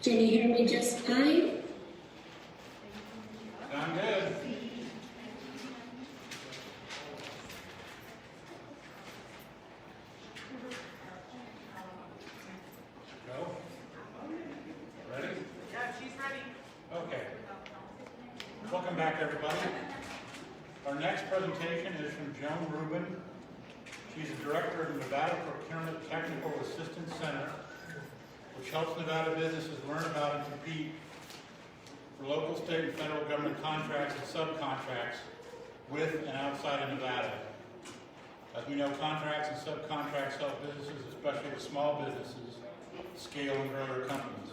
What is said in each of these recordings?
Can you hear me just fine? I'm good. Go. Ready? Yeah, she's ready. Okay. Welcome back, everybody. Our next presentation is from Joan Rubin. She's the director of the Nevada Procurement Technical Assistance Center, which helps Nevada businesses learn about and compete for local, state, and federal government contracts and subcontracts with and outside of Nevada. As we know, contracts and subcontracts help businesses, especially the small businesses, scale and grow their companies.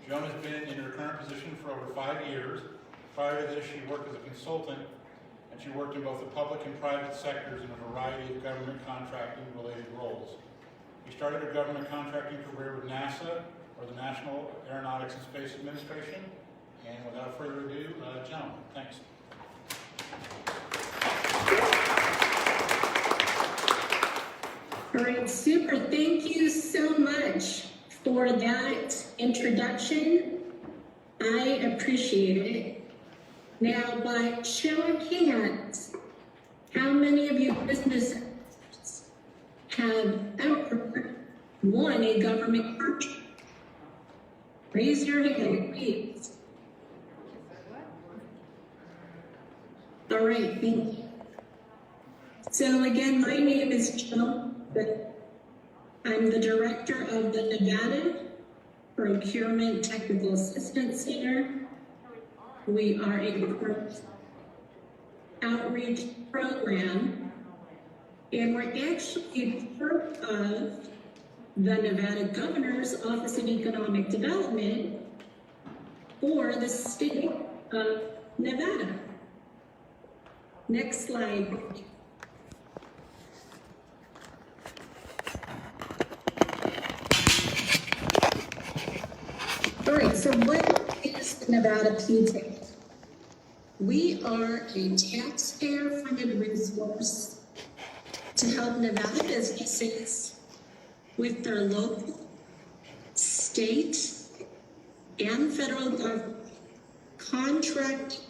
Joan has been in her current position for over 5 years. Prior to this, she worked as a consultant, and she worked in both the public and private sectors in a variety of government contracting-related roles. She started her government contracting career with NASA, or the National Aeronautics and Space Administration. And without further ado, Joan, thanks. All right, super. Thank you so much for that introduction. I appreciate it. Now, by show of hands, how many of you businesses have ever won a government contract? Raise your hand, please. All right, thank you. So again, my name is Joan. I'm the director of the Nevada Procurement Technical Assistance Center. We are a outreach program, and we're actually part of the Nevada Governor's Office of Economic Development for the state of Nevada. Next slide. All right, so what is the Nevada PTAC? We are a taxpayer-funded resource to help Nevada businesses with their local, state, and federal government contract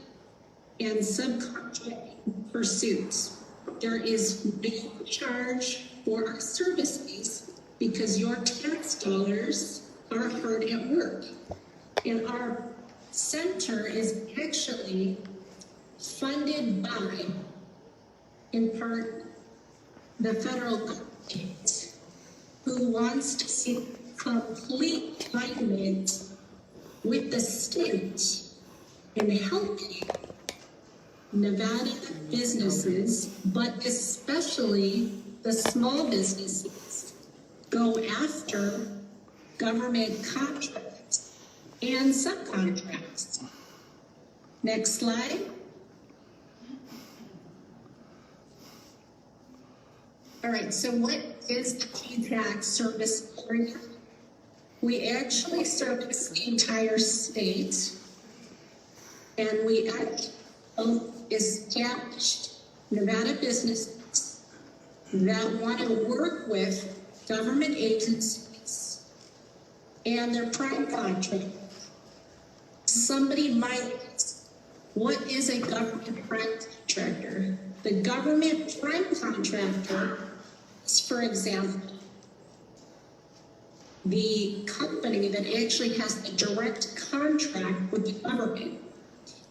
and subcontract pursuits. There is no charge for our services because your tax dollars are hard at work. And our center is actually funded by, in part, the federal government, who wants to see complete alignment with the state in helping Nevada businesses, but especially the small businesses, go after government contracts and subcontracts. Next slide. All right, so what is the PTAC service area? We actually service the entire state, and we established Nevada businesses that want to work with government agencies and their prime contractors. Somebody might ask, what is a government prime contractor? The government prime contractor is, for example, the company that actually has a direct contract with the government.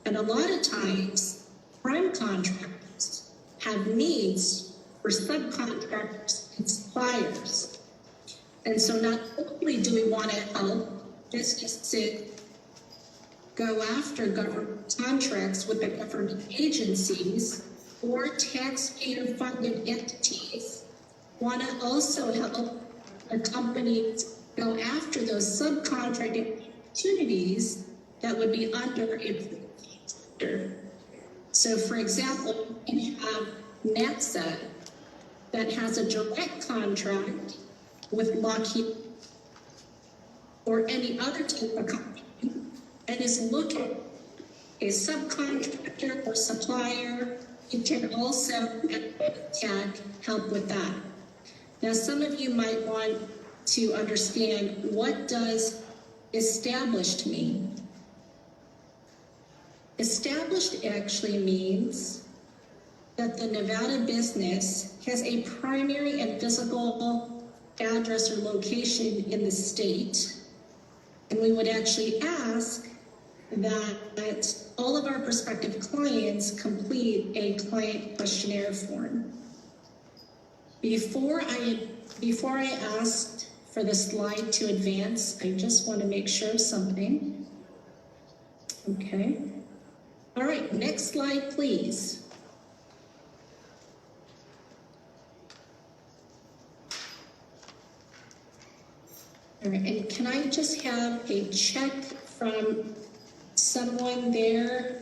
And a lot of times, prime contractors have needs for subcontractors and suppliers. And so not only do we want to help businesses go after government contracts with the government agencies or taxpayer-funded entities, want to also help the companies go after those subcontracting opportunities that would be under a contractor. So for example, you have NASA that has a direct contract with Lockheed or any other type of company and is looking a subcontractor or supplier. You can also at PTAC help with that. Now, some of you might want to understand, what does established mean? Established actually means that the Nevada business has a primary and physical address or location in the state. And we would actually ask that all of our prospective clients complete a client questionnaire form. Before I asked for the slide to advance, I just want to make sure of something. Okay. All right, next slide, please. All right, and can I just have a check from someone there?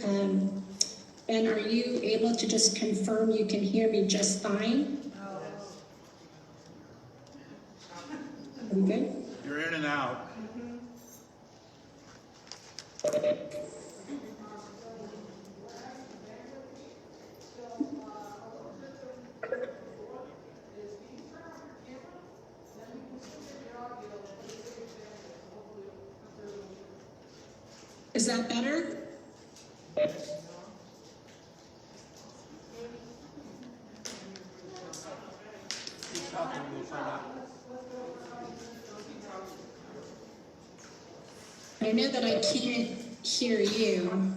Ben, are you able to just confirm you can hear me just fine? Are we good? You're in and out. Is that better? I know that I can't hear you.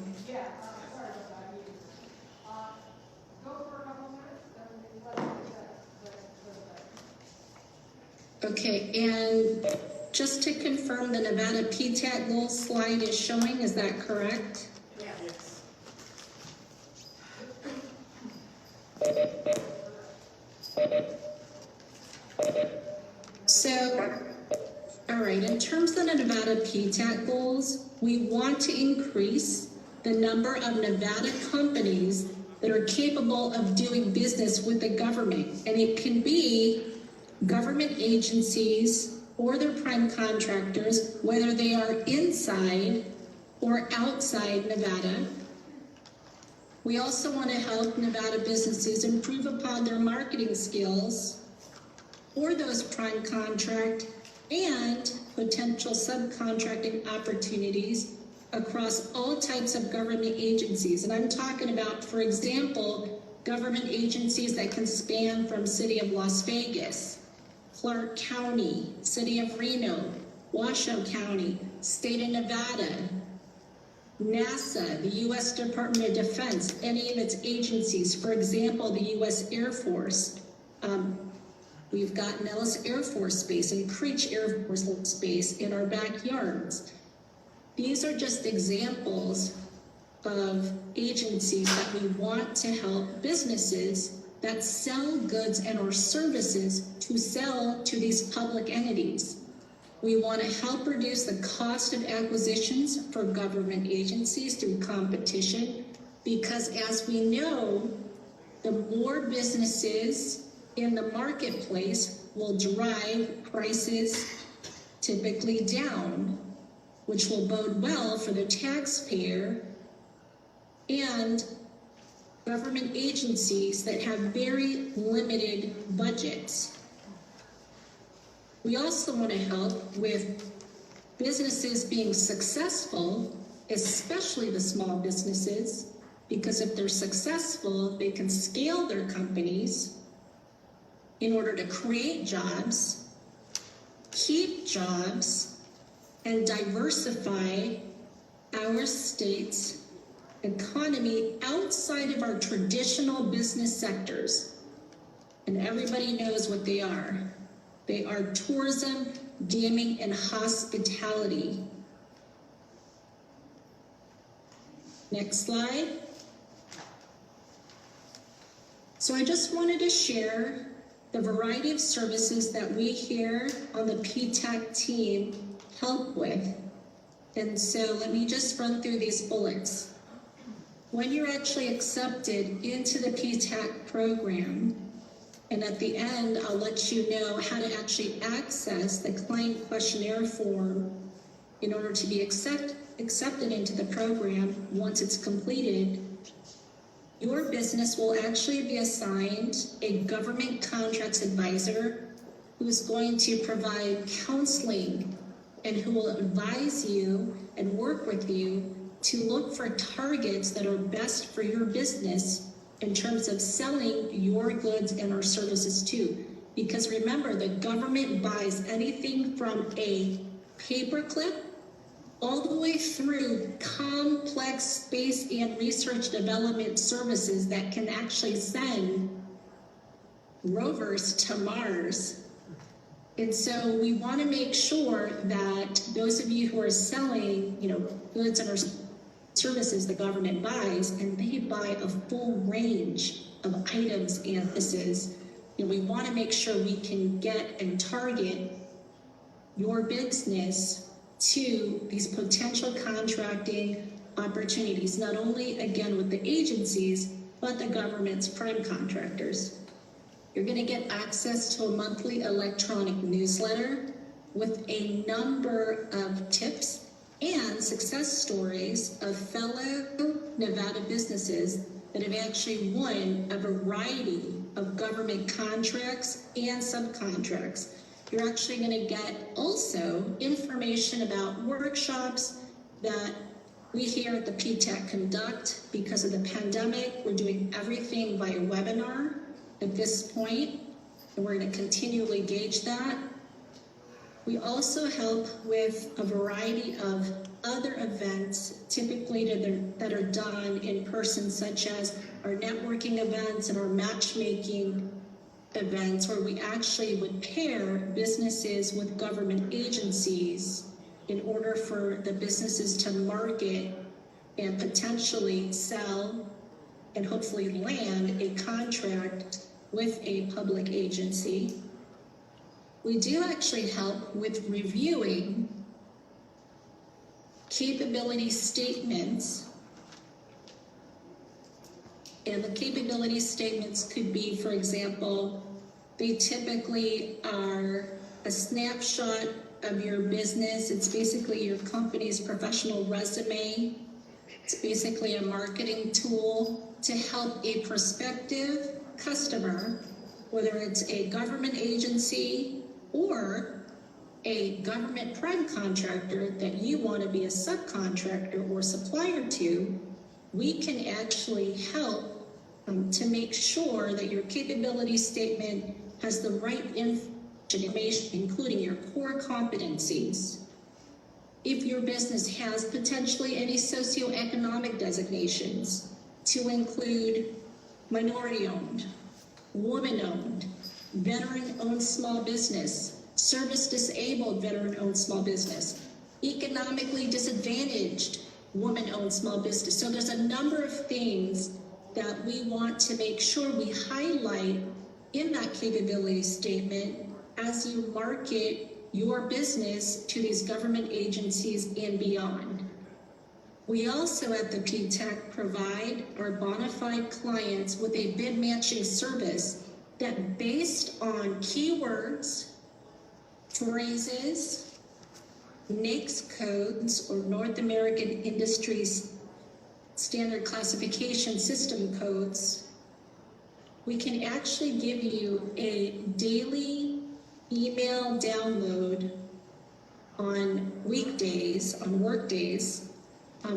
Okay, and just to confirm, the Nevada PTAC goals slide is showing, is that correct? Yes. So, all right, in terms of the Nevada PTAC goals, we want to increase the number of Nevada companies that are capable of doing business with the government. And it can be government agencies or their prime contractors, whether they are inside or outside Nevada. We also want to help Nevada businesses improve upon their marketing skills for those prime contract and potential subcontracting opportunities across all types of government agencies. And I'm talking about, for example, government agencies that can span from City of Las Vegas, Clark County, City of Reno, Washoe County, State of Nevada, NASA, the U.S. Department of Defense, any of its agencies, for example, the U.S. Air Force. We've got Nellis Air Force Base and Creech Air Force Base in our backyards. These are just examples of agencies that we want to help businesses that sell goods and or services to sell to these public entities. We want to help reduce the cost of acquisitions for government agencies through competition, because as we know, the more businesses in the marketplace will drive prices typically down, which will bode well for the taxpayer and government agencies that have very limited budgets. We also want to help with businesses being successful, especially the small businesses, because if they're successful, they can scale their companies in order to create jobs, keep jobs, and diversify our state's economy outside of our traditional business sectors. And everybody knows what they are. They are tourism, gaming, and hospitality. Next slide. So I just wanted to share the variety of services that we here on the PTAC team help with. And so let me just run through these bullets. When you're actually accepted into the PTAC program, and at the end, I'll let you know how to actually access the client questionnaire form in order to be accepted into the program once it's completed. Your business will actually be assigned a government contracts advisor who's going to provide counseling and who will advise you and work with you to look for targets that are best for your business in terms of selling your goods and our services too. Because remember, the government buys anything from a paperclip all the way through complex space and research development services that can actually send rovers to Mars. And so we want to make sure that those of you who are selling, goods and services the government buys, and they buy a full range of items and services, we want to make sure we can get and target your business to these potential contracting opportunities, not only again with the agencies, but the government's prime contractors. You're going to get access to a monthly electronic newsletter with a number of tips and success stories of fellow Nevada businesses that have actually won a variety of government contracts and subcontracts. You're actually going to get also information about workshops that we here at the PTAC conduct. Because of the pandemic, we're doing everything via webinar at this point, and we're going to continually gauge that. We also help with a variety of other events, typically that are done in person, such as our networking events and our matchmaking events, where we actually would pair businesses with government agencies in order for the businesses to market and potentially sell and hopefully land a contract with a public agency. We do actually help with reviewing capability statements. And the capability statements could be, for example, they typically are a snapshot of your business. It's basically your company's professional resume. It's basically a marketing tool to help a prospective customer, whether it's a government agency or a government prime contractor that you want to be a subcontractor or supplier to, we can actually help to make sure that your capability statement has the right information, including your core competencies. If your business has potentially any socioeconomic designations, to include minority-owned, woman-owned, veteran-owned small business, service-disabled veteran-owned small business, economically disadvantaged woman-owned small business. So there's a number of things that we want to make sure we highlight in that capability statement as you market your business to these government agencies and beyond. We also at the PTAC provide our bona fide clients with a bid matching service that, based on keywords, phrases, NAICS codes, or North American Industries Standard Classification System codes, we can actually give you a daily email download on weekdays, on work days,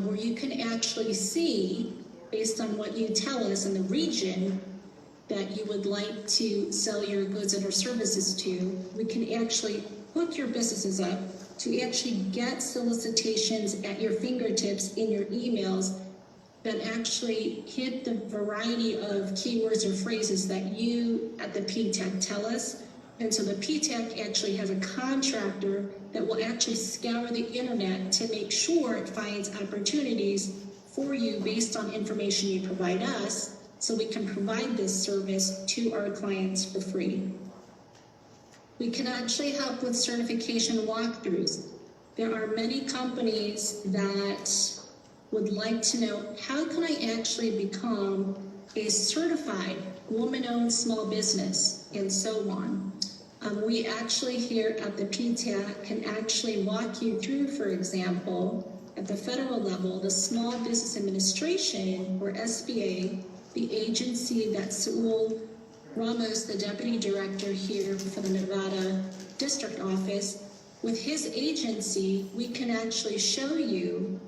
where you can actually see, based on what you tell us in the region that you would like to sell your goods and or services to, we can actually hook your businesses up to actually get solicitations at your fingertips in your emails that actually hit the variety of keywords or phrases that you at the PTAC tell us. And so the PTAC actually has a contractor that will actually scour the internet to make sure it finds opportunities for you based on information you provide us, so we can provide this service to our clients for free. We can actually help with certification walkthroughs. There are many companies that would like to know, how can I actually become a certified woman-owned small business, and so on. We actually here at the PTAC can actually walk you through, for example, at the federal level, the Small Business Administration, or SBA, the agency that Saul Ramos, the Deputy Director here for the Nevada District Office, With his agency, we can actually show you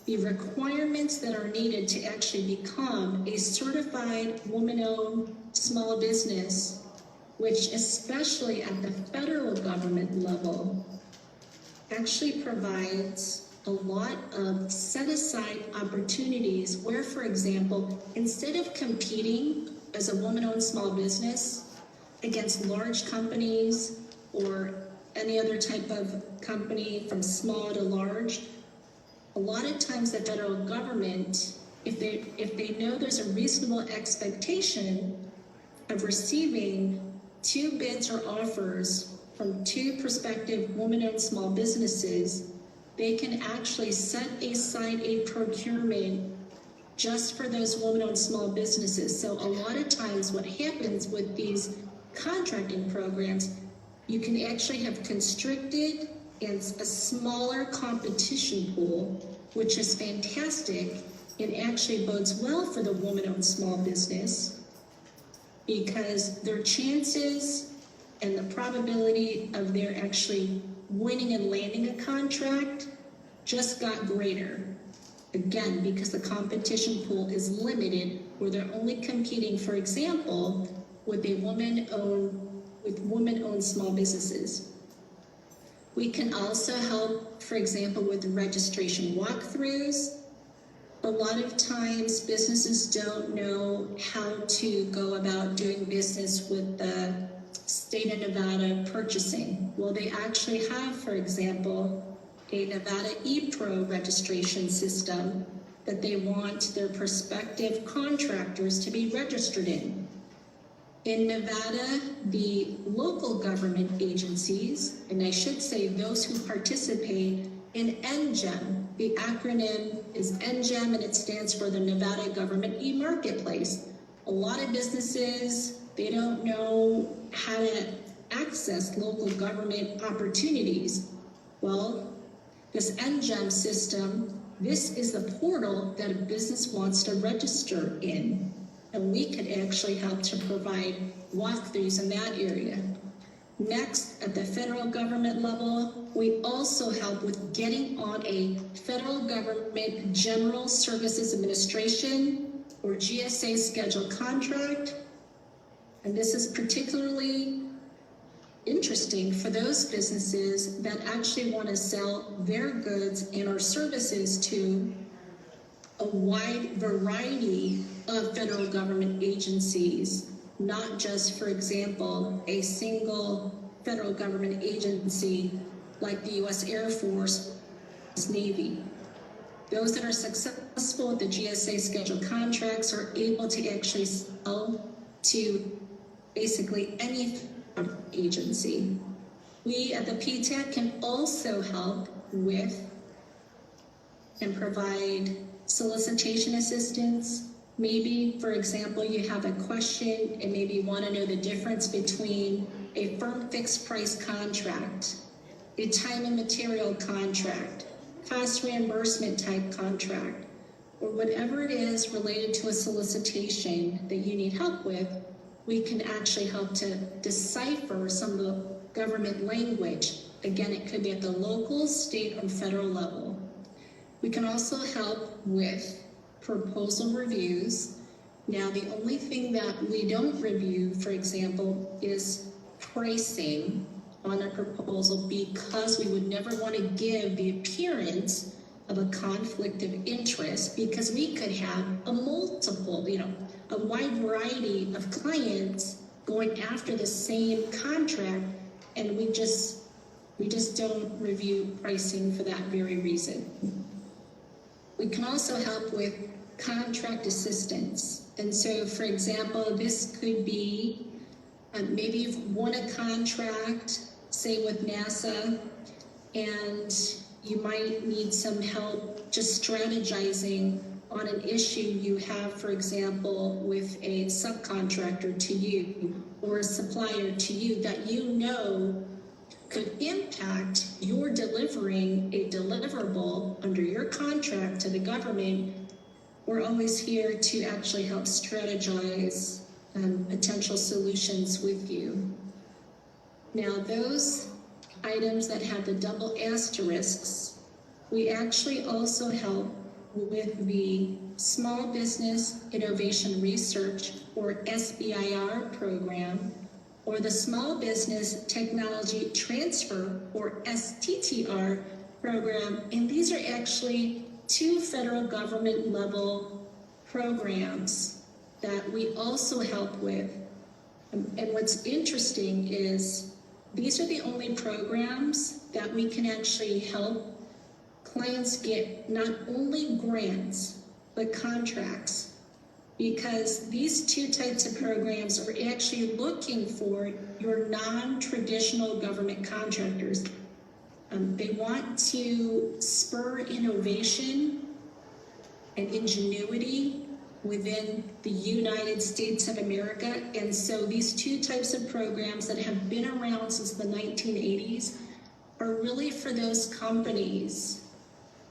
the requirements that are needed to actually become a certified woman-owned small business, which especially at the federal government level, actually provides a lot of set-aside opportunities where, for example, instead of competing as a woman-owned small business against large companies or any other type of company from small to large, a lot of times the federal government, if they know there's a reasonable expectation of receiving 2 bids or offers from 2 prospective woman-owned small businesses, they can actually set aside a procurement just for those woman-owned small businesses. So a lot of times what happens with these contracting programs, you can actually have constricted and a smaller competition pool, which is fantastic and actually bodes well for the woman-owned small business, because their chances and the probability of their actually winning and landing a contract just got greater. Again, because the competition pool is limited, where they're only competing, for example, with women-owned small businesses. We can also help, for example, with registration walkthroughs. A lot of times businesses don't know how to go about doing business with the state of Nevada purchasing. Well, they actually have, for example, a Nevada EPro registration system that they want their prospective contractors to be registered in. In Nevada, the local government agencies, and I should say those who participate in NGEM, the acronym is NGEM and it stands for the Nevada Government E-Marketplace. A lot of businesses, they don't know how to access local government opportunities. Well, this NGEM system, this is the portal that a business wants to register in. And we could actually help to provide walkthroughs in that area. Next, at the federal government level, we also help with getting on a Federal Government General Services Administration, or GSA scheduled contract. And this is particularly interesting for those businesses that actually want to sell their goods and or services to a wide variety of federal government agencies, not just, for example, a single federal government agency like the U.S. Air Force, Navy. Those that are successful with the GSA scheduled contracts are able to actually sell to basically any agency. We at the PTAC can also help with and provide solicitation assistance. Maybe, for example, you have a question and maybe you want to know the difference between a firm fixed price contract, a time and material contract, cost reimbursement type contract, or whatever it is related to a solicitation that you need help with. We can actually help to decipher some of the government language. Again, it could be at the local, state, or federal level. We can also help with proposal reviews. Now, the only thing that we don't review, for example, is pricing on a proposal, because we would never want to give the appearance of a conflict of interest, because we could have a wide variety of clients going after the same contract, and we just don't review pricing for that very reason. We can also help with contract assistance. And so, for example, this could be maybe you've won a contract, say with NASA, and you might need some help just strategizing on an issue you have, for example, with a subcontractor to you or a supplier to you that you know could impact your delivering a deliverable under your contract to the government. We're always here to actually help strategize potential solutions with you. Now, those items that have the double asterisks, we actually also help with the Small Business Innovation Research, or SBIR program, or the Small Business Technology Transfer, or STTR program. And these are actually 2 federal government level programs that we also help with. And what's interesting is these are the only programs that we can actually help clients get not only grants, but contracts, because these 2 types of programs are actually looking for your non-traditional government contractors. They want to spur innovation and ingenuity within the United States of America. And so these 2 types of programs that have been around since the 1980s are really for those companies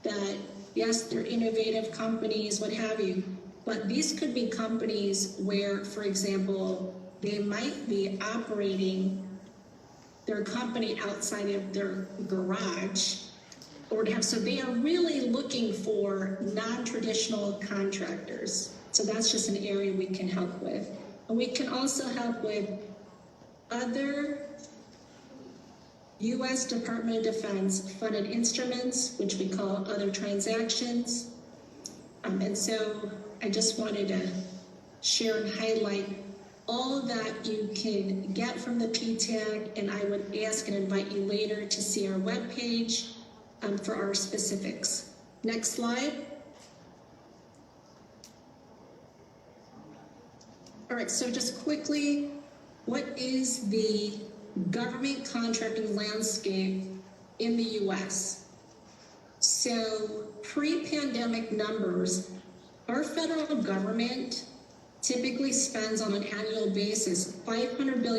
that, yes, they're innovative companies, what have you, but these could be companies where, for example, they might be operating their company outside of their garage, or to have, so they are really looking for non-traditional contractors. So that's just an area we can help with. And we can also help with other U.S. Department of Defense funded instruments, which we call other transactions. And so I just wanted to share and highlight all that you can get from the PTAC, and I would ask and invite you later to see our webpage for our specifics. Next slide. All right, so just quickly, what is the government contracting landscape in the U.S.? So pre-pandemic numbers, our federal government typically spends on an annual basis $500 billion